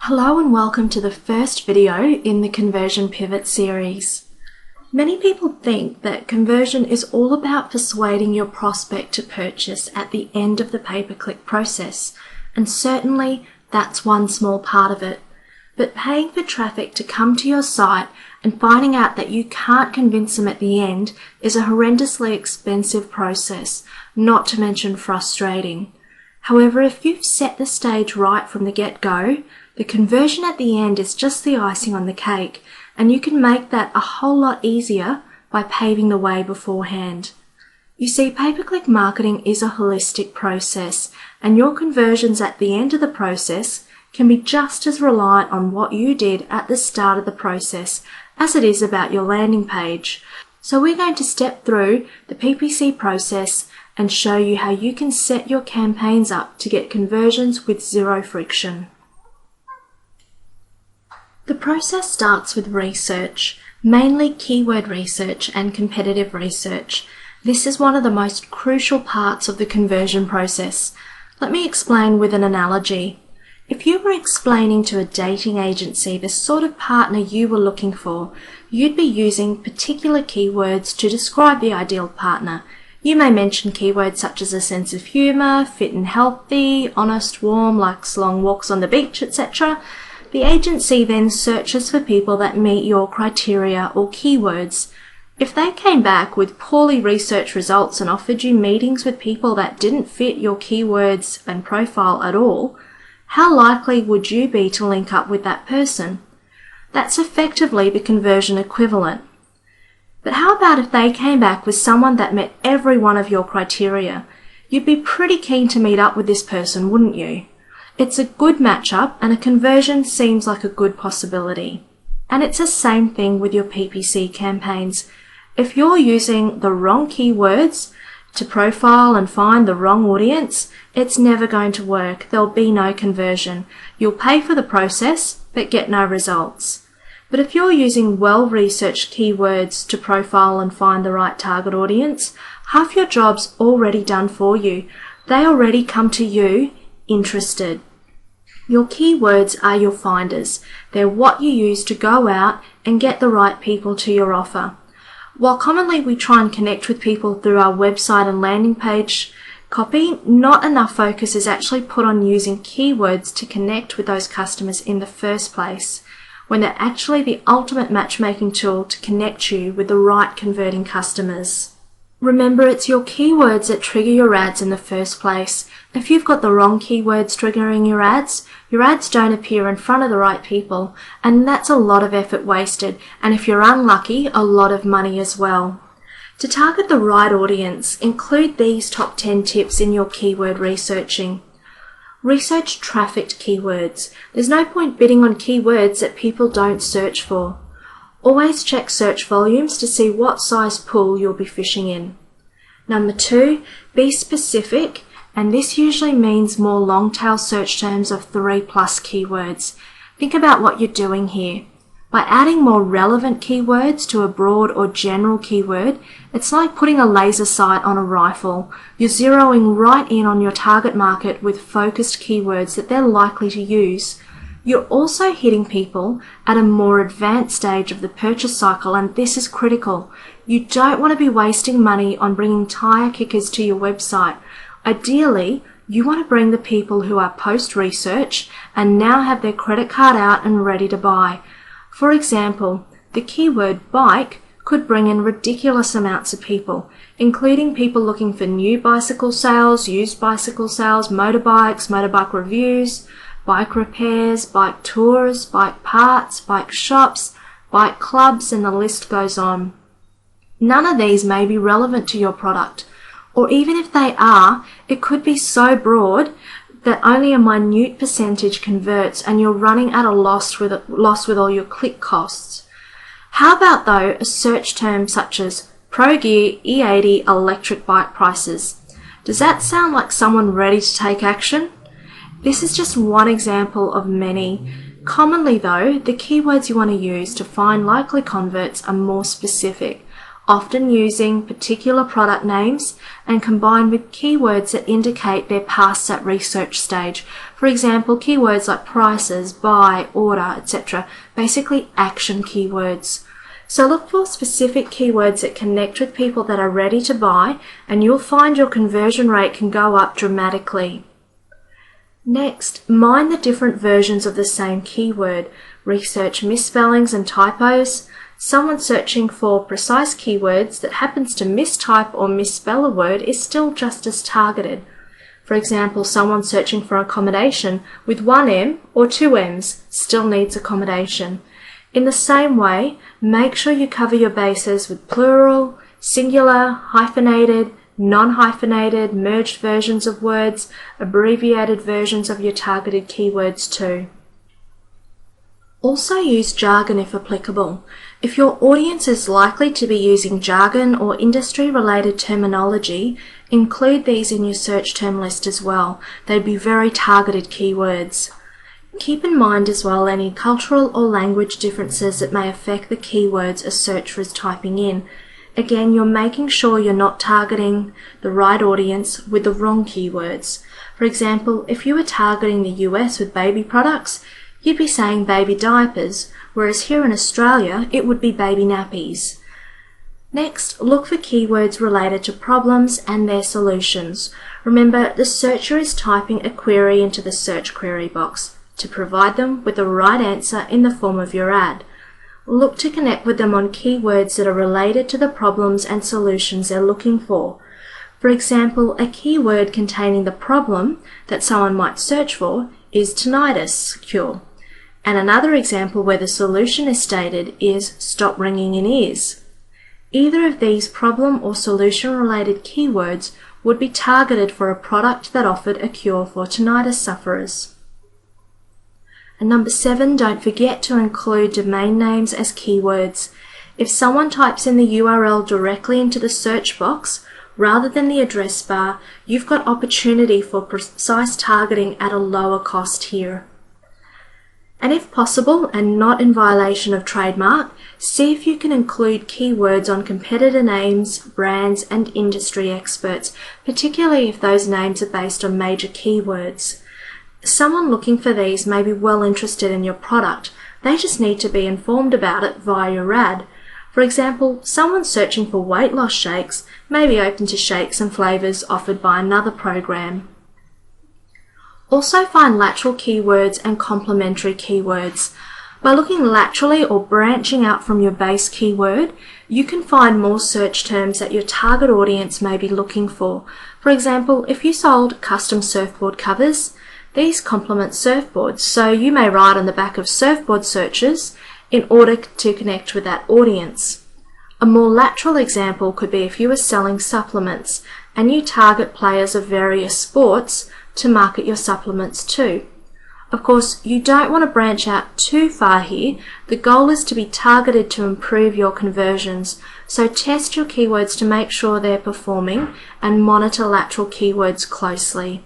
Hello and welcome to the first video in the Conversion Pivot series. Many people think that conversion is all about persuading your prospect to purchase at the end of the pay-per-click process, and certainly that's one small part of it. But paying for traffic to come to your site and finding out that you can't convince them at the end is a horrendously expensive process, not to mention frustrating. However, if you've set the stage right from the get-go, the conversion at the end is just the icing on the cake, and you can make that a whole lot easier by paving the way beforehand. You see, pay-per-click marketing is a holistic process, and your conversions at the end of the process can be just as reliant on what you did at the start of the process as it is about your landing page. So we're going to step through the PPC process and show you how you can set your campaigns up to get conversions with zero friction. The process starts with research, mainly keyword research and competitive research. This is one of the most crucial parts of the conversion process. Let me explain with an analogy. If you were explaining to a dating agency the sort of partner you were looking for, you'd be using particular keywords to describe the ideal partner. You may mention keywords such as a sense of humour, fit and healthy, honest, warm, likes long walks on the beach, etc. The agency then searches for people that meet your criteria or keywords. If they came back with poorly researched results and offered you meetings with people that didn't fit your keywords and profile at all, how likely would you be to link up with that person? That's effectively the conversion equivalent. But how about if they came back with someone that met every one of your criteria? You'd be pretty keen to meet up with this person, wouldn't you? It's a good matchup and a conversion seems like a good possibility. And it's the same thing with your PPC campaigns. If you're using the wrong keywords to profile and find the wrong audience, it's never going to work. There'll be no conversion. You'll pay for the process, but get no results. But if you're using well-researched keywords to profile and find the right target audience, half your job's already done for you. They already come to you interested. Your keywords are your finders. They're what you use to go out and get the right people to your offer. While commonly we try and connect with people through our website and landing page copy, not enough focus is actually put on using keywords to connect with those customers in the first place, when they're actually the ultimate matchmaking tool to connect you with the right converting customers. Remember, it's your keywords that trigger your ads in the first place. If you've got the wrong keywords triggering your ads don't appear in front of the right people, and that's a lot of effort wasted, and if you're unlucky, a lot of money as well. To target the right audience, include these top 10 tips in your keyword researching. Research trafficked keywords. There's no point bidding on keywords that people don't search for. Always check search volumes to see what size pool you'll be fishing in. Number 2, be specific, and this usually means more long-tail search terms of 3+ keywords. Think about what you're doing here. By adding more relevant keywords to a broad or general keyword, it's like putting a laser sight on a rifle. You're zeroing right in on your target market with focused keywords that they're likely to use. You're also hitting people at a more advanced stage of the purchase cycle, and this is critical. You don't want to be wasting money on bringing tire kickers to your website. Ideally, you want to bring the people who are post-research and now have their credit card out and ready to buy. For example, the keyword bike could bring in ridiculous amounts of people, including people looking for new bicycle sales, used bicycle sales, motorbikes, motorbike reviews, bike repairs, bike tours, bike parts, bike shops, bike clubs, and the list goes on. None of these may be relevant to your product, or even if they are, it could be so broad that only a minute percentage converts and you're running at a loss with all your click costs. How about though a search term such as Pro Gear E80 electric bike prices? Does that sound like someone ready to take action? This is just one example of many. Commonly though, the keywords you want to use to find likely converts are more specific. often using particular product names and combined with keywords that indicate they're past that research stage. For example, keywords like prices, buy, order, etc. Basically action keywords. So look for specific keywords that connect with people that are ready to buy, and you'll find your conversion rate can go up dramatically. Next, mind the different versions of the same keyword. Research misspellings and typos. Someone searching for precise keywords that happens to mistype or misspell a word is still just as targeted. For example, someone searching for accommodation with one M or two M's still needs accommodation. In the same way, make sure you cover your bases with plural, singular, hyphenated, non-hyphenated, merged versions of words, abbreviated versions of your targeted keywords too. Also use jargon if applicable. If your audience is likely to be using jargon or industry-related terminology, include these in your search term list as well. They'd be very targeted keywords. Keep in mind as well any cultural or language differences that may affect the keywords a searcher is typing in. Again, you're making sure you're not targeting the right audience with the wrong keywords. For example, if you were targeting the US with baby products, you'd be saying baby diapers, whereas here in Australia, it would be baby nappies. Next, look for keywords related to problems and their solutions. Remember, the searcher is typing a query into the search query box to provide them with the right answer in the form of your ad. Look to connect with them on keywords that are related to the problems and solutions they're looking for. For example, a keyword containing the problem that someone might search for is tinnitus cure. And another example where the solution is stated is stop ringing in ears. Either of these problem or solution related keywords would be targeted for a product that offered a cure for tinnitus sufferers. And number 7, don't forget to include domain names as keywords. If someone types in the URL directly into the search box rather than the address bar, you've got opportunity for precise targeting at a lower cost here. And if possible, and not in violation of trademark, see if you can include keywords on competitor names, brands, and industry experts, particularly if those names are based on major keywords. Someone looking for these may be well interested in your product. They just need to be informed about it via your ad. For example, someone searching for weight loss shakes may be open to shakes and flavours offered by another program. Also find lateral keywords and complementary keywords. By looking laterally or branching out from your base keyword, you can find more search terms that your target audience may be looking for. For example, if you sold custom surfboard covers, these complement surfboards, so you may write on the back of surfboard searches in order to connect with that audience. A more lateral example could be if you were selling supplements and you target players of various sports to market your supplements to. Of course, you don't want to branch out too far here. The goal is to be targeted to improve your conversions, so test your keywords to make sure they're performing and monitor lateral keywords closely.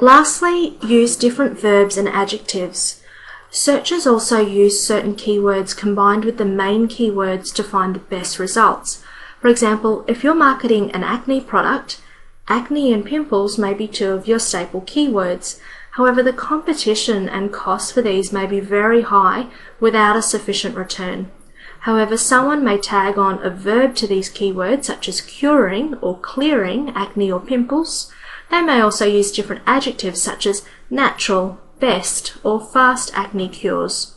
Lastly, use different verbs and adjectives. Searchers also use certain keywords combined with the main keywords to find the best results. For example, if you're marketing an acne product, acne and pimples may be two of your staple keywords. However, the competition and cost for these may be very high without a sufficient return. However, someone may tag on a verb to these keywords such as curing or clearing acne or pimples. They may also use different adjectives such as natural, best, or fast acne cures.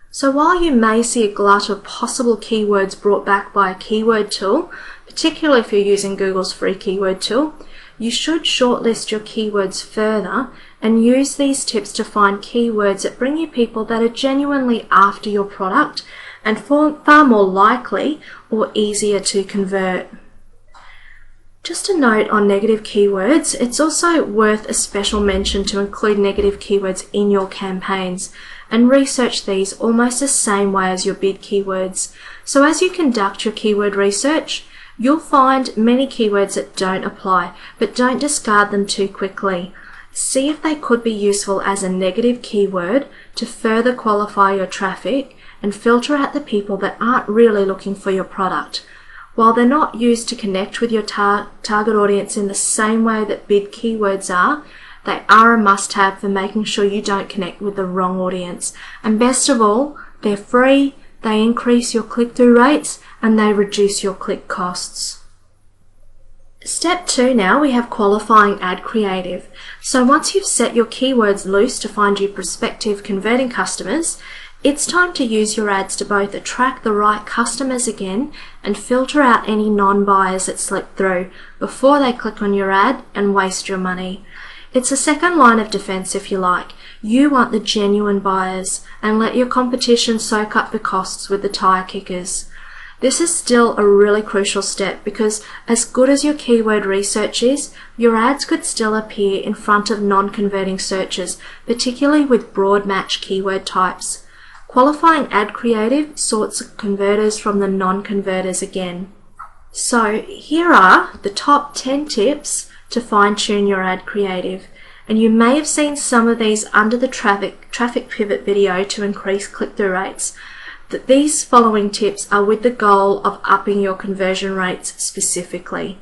So while you may see a glut of possible keywords brought back by a keyword tool, particularly if you're using Google's free keyword tool, you should shortlist your keywords further and use these tips to find keywords that bring you people that are genuinely after your product and far more likely or easier to convert. Just a note on negative keywords, it's also worth a special mention to include negative keywords in your campaigns and research these almost the same way as your bid keywords. So as you conduct your keyword research, you'll find many keywords that don't apply, but don't discard them too quickly. See if they could be useful as a negative keyword to further qualify your traffic and filter out the people that aren't really looking for your product. While they're not used to connect with your target audience in the same way that bid keywords are, they are a must-have for making sure you don't connect with the wrong audience. And best of all, they're free, they increase your click-through rates, and they reduce your click costs. Step 2 now, we have qualifying ad creative. So once you've set your keywords loose to find you prospective converting customers, it's time to use your ads to both attract the right customers again and filter out any non-buyers that slip through before they click on your ad and waste your money. It's a second line of defense, if you like. You want the genuine buyers and let your competition soak up the costs with the tire kickers. This is still a really crucial step because as good as your keyword research is, your ads could still appear in front of non-converting searches, particularly with broad match keyword types. Qualifying ad creative sorts converters from the non-converters again. So here are the top 10 tips to fine-tune your ad creative, and you may have seen some of these under the traffic pivot video to increase click-through rates. That these following tips are with the goal of upping your conversion rates specifically.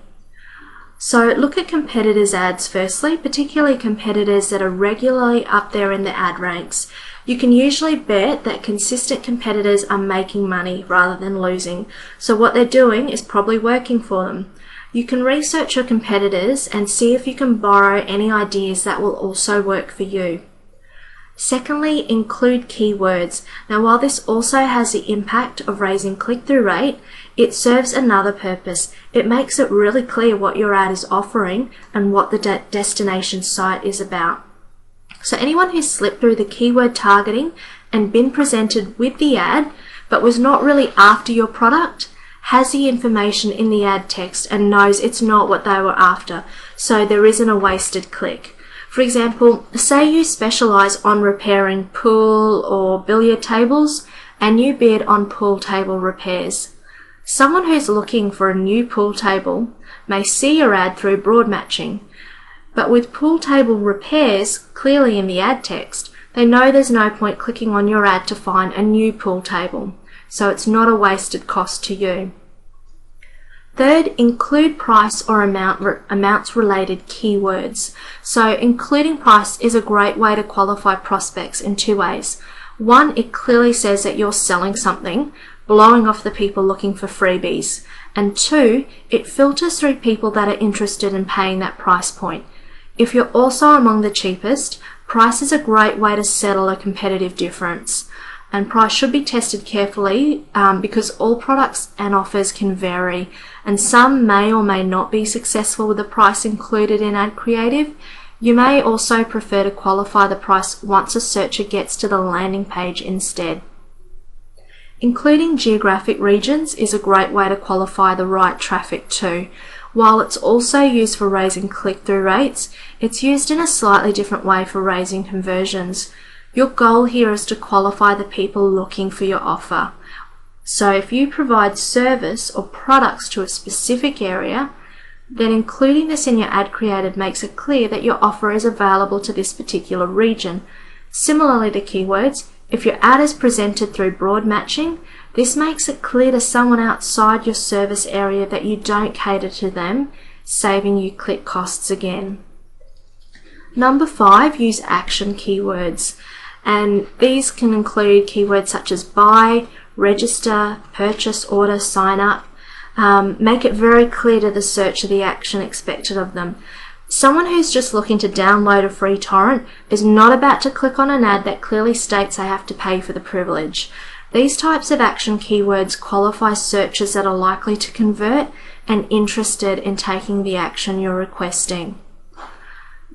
So look at competitors' ads firstly, particularly competitors that are regularly up there in the ad ranks. You can usually bet that consistent competitors are making money rather than losing, so what they're doing is probably working for them. You can research your competitors and see if you can borrow any ideas that will also work for you. Secondly, include keywords. Now, while this also has the impact of raising click-through rate, it serves another purpose. It makes it really clear what your ad is offering and what the destination site is about. So anyone who's slipped through the keyword targeting and been presented with the ad, but was not really after your product, has the information in the ad text and knows it's not what they were after, so there isn't a wasted click. For example, say you specialize on repairing pool or billiard tables and you bid on pool table repairs. Someone who's looking for a new pool table may see your ad through broad matching, but with pool table repairs clearly in the ad text, they know there's no point clicking on your ad to find a new pool table, so it's not a wasted cost to you. Third, include price or amounts related keywords. So including price is a great way to qualify prospects in two ways. One, it clearly says that you're selling something, blowing off the people looking for freebies. And two, it filters through people that are interested in paying that price point. If you're also among the cheapest, price is a great way to settle a competitive difference. And price should be tested carefully because all products and offers can vary, and some may or may not be successful with the price included in ad creative. You may also prefer to qualify the price once a searcher gets to the landing page instead. Including geographic regions is a great way to qualify the right traffic too. While it's also used for raising click-through rates, it's used in a slightly different way for raising conversions. Your goal here is to qualify the people looking for your offer. So if you provide service or products to a specific area, then including this in your ad creative makes it clear that your offer is available to this particular region. Similarly to keywords, if your ad is presented through broad matching, this makes it clear to someone outside your service area that you don't cater to them, saving you click costs again. Number 5, use action keywords. And these can include keywords such as buy, register, purchase, order, sign up. Make it very clear to the searcher the action expected of them. Someone who's just looking to download a free torrent is not about to click on an ad that clearly states they have to pay for the privilege. These types of action keywords qualify searchers that are likely to convert and interested in taking the action you're requesting.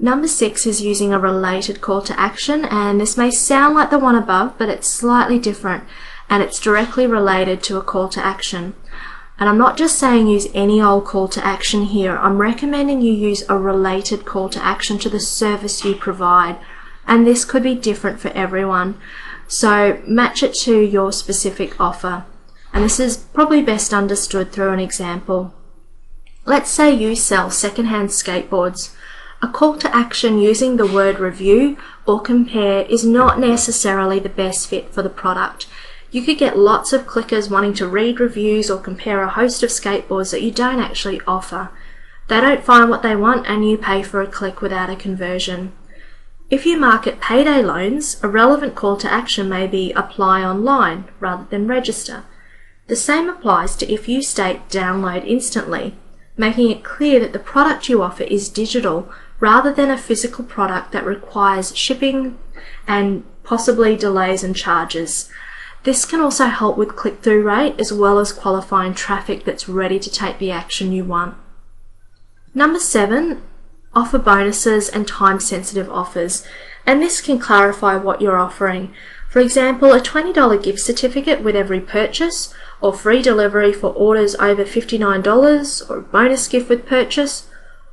Number 6 is using a related call to action, and this may sound like the one above, but it's slightly different and it's directly related to a call to action. And I'm not just saying use any old call to action here. I'm recommending you use a related call to action to the service you provide, and this could be different for everyone. So match it to your specific offer, and this is probably best understood through an example. Let's say you sell secondhand skateboards. A call to action using the word review or compare is not necessarily the best fit for the product. You could get lots of clickers wanting to read reviews or compare a host of skateboards that you don't actually offer. They don't find what they want and you pay for a click without a conversion. If you market payday loans, a relevant call to action may be apply online rather than register. The same applies to if you state download instantly, making it clear that the product you offer is digital rather than a physical product that requires shipping and possibly delays and charges. This can also help with click-through rate as well as qualifying traffic that's ready to take the action you want. Number 7, offer bonuses and time-sensitive offers, and this can clarify what you're offering. For example, a $20 gift certificate with every purchase, or free delivery for orders over $59, or a bonus gift with purchase,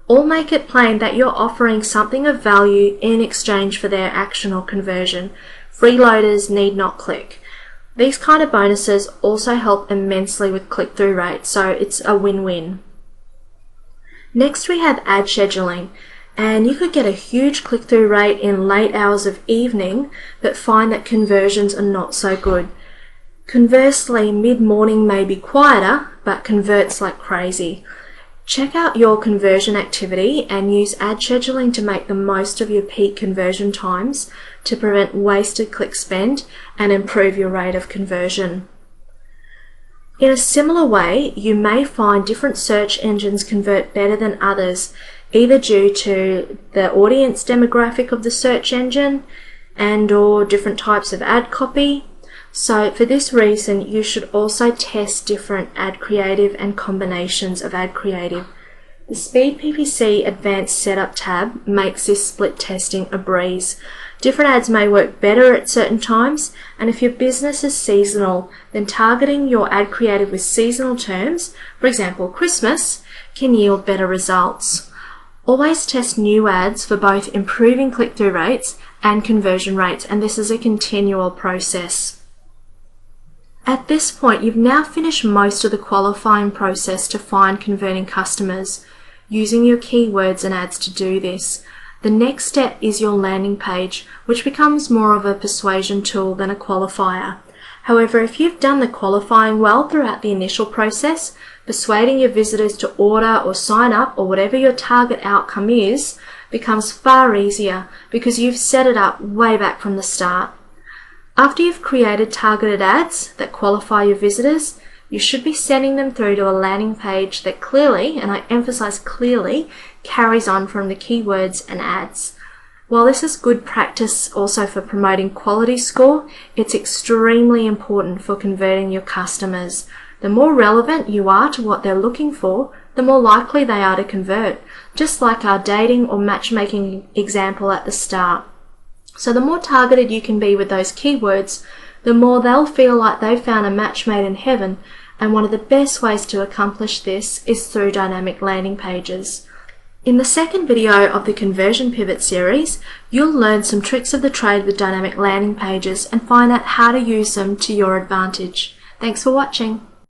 all make it plain that you're offering something of value in exchange for their action or conversion. Freeloaders need not click. These kind of bonuses also help immensely with click-through rate, so it's a win-win. Next we have ad scheduling, and you could get a huge click-through rate in late hours of evening but find that conversions are not so good. Conversely, mid-morning may be quieter but converts like crazy. Check out your conversion activity and use ad scheduling to make the most of your peak conversion times to prevent wasted click spend and improve your rate of conversion. In a similar way, you may find different search engines convert better than others, either due to the audience demographic of the search engine and/or different types of ad copy. So for this reason, you should also test different ad creative and combinations of ad creative. The Speed PPC Advanced Setup tab makes this split testing a breeze. Different ads may work better at certain times, and if your business is seasonal, then targeting your ad creative with seasonal terms, for example Christmas, can yield better results. Always test new ads for both improving click-through rates and conversion rates, and this is a continual process. At this point, you've now finished most of the qualifying process to find converting customers, using your keywords and ads to do this. The next step is your landing page, which becomes more of a persuasion tool than a qualifier. However, if you've done the qualifying well throughout the initial process, persuading your visitors to order or sign up or whatever your target outcome is becomes far easier because you've set it up way back from the start. After you've created targeted ads that qualify your visitors, you should be sending them through to a landing page that clearly, and I emphasize clearly, carries on from the keywords and ads. While this is good practice also for promoting quality score, it's extremely important for converting your customers. The more relevant you are to what they're looking for, the more likely they are to convert, just like our dating or matchmaking example at the start. So the more targeted you can be with those keywords, the more they'll feel like they've found a match made in heaven, and one of the best ways to accomplish this is through dynamic landing pages. In the second video of the Conversion Pivot series, you'll learn some tricks of the trade with dynamic landing pages and find out how to use them to your advantage. Thanks for watching.